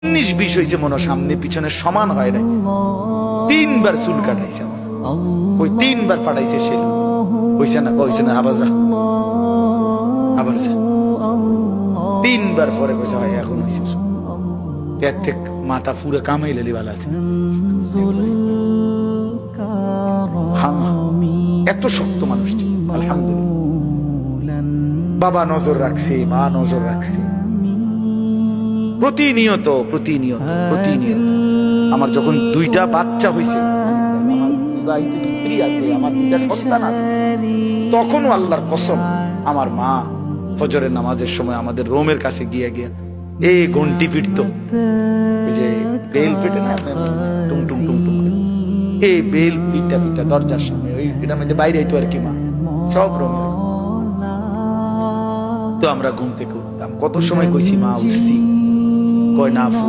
19-20 হয়েছে মনে হয়, সামনে পিছনে সমান হয় নাই। 3 বার চুল কাটাইছে আমার, ওই 3 বার ফাটাইছে সে। হইছে না আবার যা, আবার যা। 3 বার পরে কইছে হয় এখন হইছে। এর থেকে মাথা পুরো কামাই লেলি ভালো আছে। এত শক্ত মানুষটি আলহামদুলিল্লাহ। বাবা নজর রাখছে, মা নজর রাখছে, প্রতিনিয়ত আমার যখন 2টা বাচ্চা হয়েছে, আমার বিবাহিত স্ত্রী আছে, আমার 2টা সন্তান আছে, তখনও আল্লাহর কসম আমার মা ফজরের নামাজের সময় আমাদের রোমের কাছে গিয়ে এই ঘন্টি ফিরতো, ওই যে বেল ফিটে না টুং টুং টুং টুং, এই বেল ফিটা দরজার সামনে, ওই ফিটার মধ্যে বাইরে আইতো আর কি মা, সব রোমের। তো আমরা ঘুম থেকে উঠতাম, কত সময় কইছি মা উঠছি, কয় না ফু